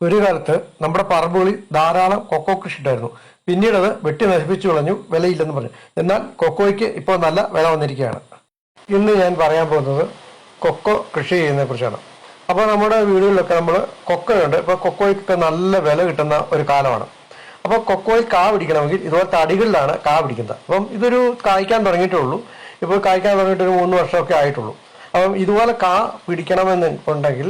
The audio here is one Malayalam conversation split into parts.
ഒരു കാലത്ത് നമ്മുടെ പറമ്പുകളിൽ ധാരാളം കൊക്കോ കൃഷി ഉണ്ടായിരുന്നു. പിന്നീട് അത് വെട്ടി നശിപ്പിച്ചു കളഞ്ഞു, വിലയില്ലെന്ന് പറഞ്ഞു. എന്നാൽ കൊക്കോയ്ക്ക് ഇപ്പോൾ നല്ല വില വന്നിരിക്കുകയാണ്. ഇന്ന് ഞാൻ പറയാൻ പോകുന്നത് കൊക്കോ കൃഷി ചെയ്യുന്നതിനെ കുറിച്ചാണ്. അപ്പോൾ നമ്മുടെ വീടുകളിലൊക്കെ നമ്മൾ കൊക്കോയുണ്ട്. ഇപ്പോൾ കൊക്കോയ്ക്ക് നല്ല വില കിട്ടുന്ന ഒരു കാലമാണ്. അപ്പോൾ കൊക്കോയിൽ കാ പിടിക്കണമെങ്കിൽ ഇതുപോലത്തെ അടികളിലാണ് കാ പിടിക്കുന്നത്. അപ്പം ഇതൊരു കായ്ക്കാൻ തുടങ്ങിയിട്ടേ ഉള്ളൂ. ഇപ്പോൾ കായ്ക്കാൻ തുടങ്ങിയിട്ട് ഒരു 3 വർഷമൊക്കെ ആയിട്ടുള്ളൂ. അപ്പം ഇതുപോലെ കാ പിടിക്കണമെന്ന് ഉണ്ടെങ്കിൽ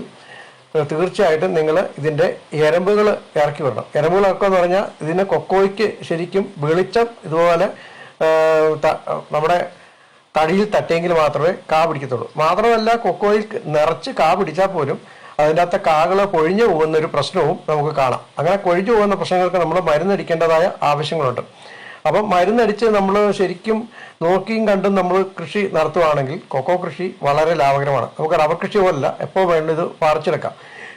തീർച്ചയായിട്ടും നിങ്ങൾ ഇതിൻ്റെ എരമ്പുകൾ ഇറക്കി വിടണം. എരമ്പുകളൊക്കെ എന്ന് പറഞ്ഞാൽ ഇതിന് കൊക്കോയ്ക്ക് ശരിക്കും വെളിച്ചം ഇതുപോലെ നമ്മുടെ തടിയിൽ തട്ടിയെങ്കിൽ മാത്രമേ കാ പിടിക്കത്തുള്ളൂ. മാത്രമല്ല, കൊക്കോയിൽ നിറച്ച് കാ പിടിച്ചാൽ പോലും അതിൻ്റെ അകത്തെ കാകൾ കൊഴിഞ്ഞു പോകുന്നൊരു പ്രശ്നവും നമുക്ക് കാണാം. അങ്ങനെ കൊഴിഞ്ഞു പോകുന്ന പ്രശ്നങ്ങൾക്ക് നമ്മൾ മരുന്നടിക്കേണ്ടതായ ആവശ്യങ്ങളുണ്ട്. അപ്പം മരുന്നടിച്ച് നമ്മൾ ശരിക്കും നോക്കിയും കണ്ടും നമ്മൾ കൃഷി നടത്തുകയാണെങ്കിൽ കൊക്കോ കൃഷി വളരെ ലാഭകരമാണ്. നമുക്ക് റബ്ബർ കൃഷി പോലല്ല, എപ്പോൾ വേണ്ട ഇത് പറിച്ചെടുക്കാം.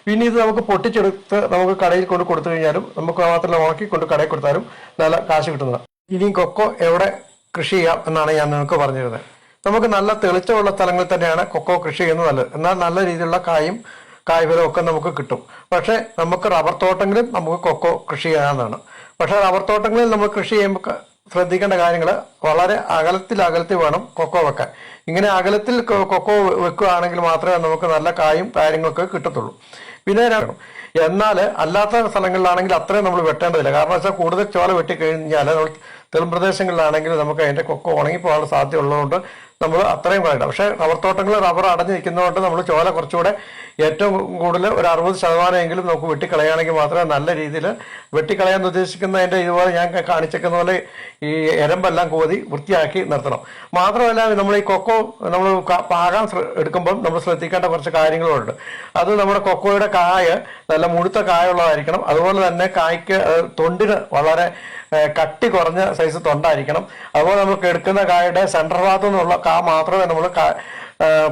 പിന്നെ ഇത് നമുക്ക് പൊട്ടിച്ചെടുത്ത് നമുക്ക് കടയിൽ കൊണ്ട് കൊടുത്തു കഴിഞ്ഞാലും, നമുക്ക് മാത്രമല്ല ഉണക്കി കൊണ്ട് കടയിൽ കൊടുത്താലും നല്ല കാശ് കിട്ടുന്നതാണ്. ഇനിയും കൊക്കോ എവിടെ കൃഷി ചെയ്യാം എന്നാണ് ഞാൻ നിങ്ങൾക്ക് പറഞ്ഞിരുന്നത്. നമുക്ക് നല്ല തെളിച്ചമുള്ള സ്ഥലങ്ങളിൽ തന്നെയാണ് കൊക്കോ കൃഷി ചെയ്യുന്നത് നല്ലത്. എന്നാൽ നല്ല രീതിയിലുള്ള കായ്ഫലവും ഒക്കെ നമുക്ക് കിട്ടും. പക്ഷേ നമുക്ക് റബ്ബർ തോട്ടങ്ങളിൽ നമുക്ക് കൊക്കോ കൃഷി ചെയ്യാവുന്നതാണ്. പക്ഷേ റബ്ബർ തോട്ടങ്ങളിൽ നമ്മൾ കൃഷി ചെയ്യുമ്പോൾ ശ്രദ്ധിക്കേണ്ട കാര്യങ്ങൾ, വളരെ അകലത്തിൽ വേണം കൊക്കോ വെക്കാൻ. ഇങ്ങനെ അകലത്തിൽ കൊക്കോ വെക്കുകയാണെങ്കിൽ മാത്രമേ നമുക്ക് നല്ല കായും കാര്യങ്ങളൊക്കെ കിട്ടത്തുള്ളൂ. പിന്നെ എന്നാൽ അല്ലാത്ത സ്ഥലങ്ങളിലാണെങ്കിൽ അത്രയും നമ്മൾ വെട്ടേണ്ടതില്ല. കാരണം വെച്ചാൽ കൂടുതൽ ചോല വെട്ടിക്കഴിഞ്ഞാൽ നമ്മൾ തെളിമ്പ്രദേശങ്ങളിലാണെങ്കിൽ നമുക്ക് അതിൻ്റെ കൊക്കോ ഉണങ്ങിപ്പോകാനുള്ള സാധ്യത ഉള്ളതുകൊണ്ട് നമ്മൾ അത്രയും കളയണം. പക്ഷേ റബ്ബർ തോട്ടങ്ങൾ റബ്ബർ അടഞ്ഞു നിൽക്കുന്നതുകൊണ്ട് നമ്മൾ ചോല കുറച്ചുകൂടെ ഏറ്റവും കൂടുതൽ ഒരു 60% നമുക്ക് വെട്ടിക്കളയുകയാണെങ്കിൽ മാത്രമേ നല്ല രീതിയിൽ വെട്ടിക്കളയാൻ ഉദ്ദേശിക്കുന്നതിൻ്റെ ഇതുപോലെ ഞാൻ കാണിച്ചേക്കുന്ന പോലെ ഈ എരമ്പെല്ലാം കോതി വൃത്തിയാക്കി നിർത്തണം. മാത്രമല്ല, നമ്മൾ ഈ കൊക്കോ നമ്മൾ പാകാൻ എടുക്കുമ്പം നമ്മൾ ശ്രദ്ധിക്കേണ്ട കുറച്ച് കാര്യങ്ങളുണ്ട്. അത് നമ്മുടെ കൊക്കോയുടെ കായ നല്ല മുഴുത്ത കായുള്ളതായിരിക്കണം. അതുപോലെ തന്നെ കായ്ക്ക് തൊണ്ടിന് വളരെ കട്ടി കുറഞ്ഞ സൈസ് തൊണ്ടായിരിക്കണം. അതുപോലെ നമുക്ക് എടുക്കുന്ന കായുടെ സെൻട്രൽ ഭാഗത്തു നിന്നുള്ള കാ മാത്രമേ നമ്മൾ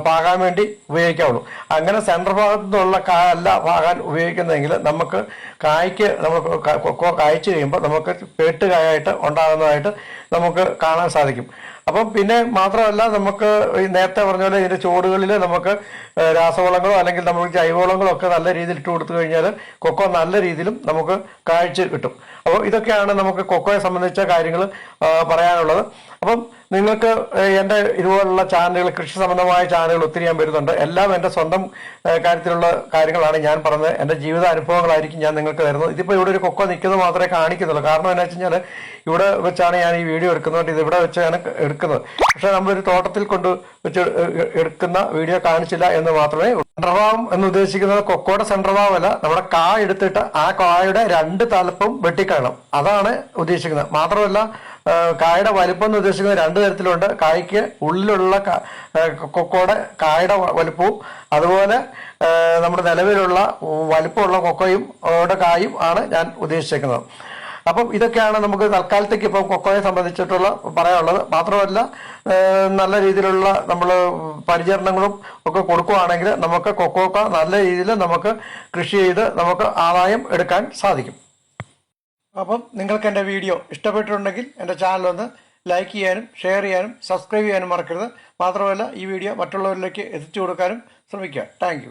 പാകാൻ വേണ്ടി ഉപയോഗിക്കാവുള്ളൂ. അങ്ങനെ സെൻട്രൽ ഭാഗത്തു നിന്നുള്ള കായ അല്ല പാകാൻ ഉപയോഗിക്കുന്നതെങ്കിൽ നമുക്ക് കായ്ക്ക് നമ്മൾ കൊക്കോ കായ്ച്ചു കഴിയുമ്പോൾ നമുക്ക് പേട്ടുകായായിട്ട് ഉണ്ടാകുന്നതായിട്ട് നമുക്ക് കാണാൻ സാധിക്കും. അപ്പം പിന്നെ മാത്രമല്ല, നമുക്ക് നേരത്തെ പറഞ്ഞ പോലെ ഇതിൻ്റെ ചുവടുകളിൽ നമുക്ക് രാസവളങ്ങളോ അല്ലെങ്കിൽ നമുക്ക് ജൈവവളങ്ങളോ ഒക്കെ നല്ല രീതിയിൽ ഇട്ട് കൊടുത്തു കഴിഞ്ഞാൽ കൊക്കോ നല്ല രീതിയിലും നമുക്ക് കായ്ച്ച് കിട്ടും. അപ്പോൾ ഇതൊക്കെയാണ് നമുക്ക് കൊക്കോയെ സംബന്ധിച്ച കാര്യങ്ങൾ പറയാനുള്ളത്. അപ്പം നിങ്ങൾക്ക് എൻ്റെ ഇതുപോലുള്ള ചാനലുകൾ, കൃഷി സംബന്ധമായ ചാനലുകൾ ഒത്തിരി ഞാൻ വരുന്നുണ്ട്. എല്ലാം എൻ്റെ സ്വന്തം കാര്യത്തിലുള്ള കാര്യങ്ങളാണ് ഞാൻ പറഞ്ഞത്. എൻ്റെ ജീവിത അനുഭവങ്ങളായിരിക്കും ഞാൻ നിങ്ങൾക്ക് തരുന്നത്. ഇതിപ്പോൾ ഇവിടെ ഒരു കൊക്കോ നിൽക്കുന്നത് മാത്രമേ കാണിക്കുന്നുള്ളൂ. കാരണം എന്താ വെച്ച് കഴിഞ്ഞാൽ ഇവിടെ വെച്ചാണ് ഞാൻ ഈ വീഡിയോ എടുക്കുന്നത്. ഇത് ഇവിടെ വെച്ചാണ് എടുക്കുന്നത്. പക്ഷേ നമ്മളൊരു തോട്ടത്തിൽ കൊണ്ട് വെച്ച് എടുക്കുന്ന വീഡിയോ കാണിച്ചില്ല എന്ന് മാത്രമേ. സെൻട്രഭാവം എന്ന് ഉദ്ദേശിക്കുന്നത് കൊക്കോയുടെ സെൻട്രഭാവമല്ല, നമ്മുടെ കായ എടുത്തിട്ട് ആ കായുടെ 2 തലപ്പും വെട്ടിക്കളയണം, അതാണ് ഉദ്ദേശിക്കുന്നത്. മാത്രമല്ല, കായുടെ വലിപ്പം എന്ന് ഉദ്ദേശിക്കുന്നത് 2 തരത്തിലുണ്ട്. കായ്ക്ക് ഉള്ളിലുള്ള കൊക്കോയുടെ കായുടെ വലുപ്പവും അതുപോലെ നമ്മുടെ നിലവിലുള്ള വലിപ്പമുള്ള കൊക്കോയും കായും ആണ് ഞാൻ ഉദ്ദേശിക്കുന്നത്. അപ്പം ഇതൊക്കെയാണ് നമുക്ക് തൽക്കാലത്തേക്ക് ഇപ്പം കൊക്കോയെ സംബന്ധിച്ചിട്ടുള്ള പറയാനുള്ളത്. മാത്രമല്ല, നല്ല രീതിയിലുള്ള നമ്മൾ പരിചരണങ്ങളും ഒക്കെ കൊടുക്കുകയാണെങ്കിൽ നമുക്ക് കൊക്കോക്ക നല്ല രീതിയിൽ നമുക്ക് കൃഷി ചെയ്ത് നമുക്ക് ആദായം എടുക്കാൻ സാധിക്കും. അപ്പം നിങ്ങൾക്ക് എൻ്റെ വീഡിയോ ഇഷ്ടപ്പെട്ടിട്ടുണ്ടെങ്കിൽ എൻ്റെ ചാനലൊന്ന് ലൈക്ക് ചെയ്യാനും ഷെയർ ചെയ്യാനും സബ്സ്ക്രൈബ് ചെയ്യാനും മറക്കരുത്. മാത്രമല്ല, ഈ വീഡിയോ മറ്റുള്ളവരിലേക്ക് എത്തിച്ചു കൊടുക്കാനും ശ്രമിക്കുക. താങ്ക്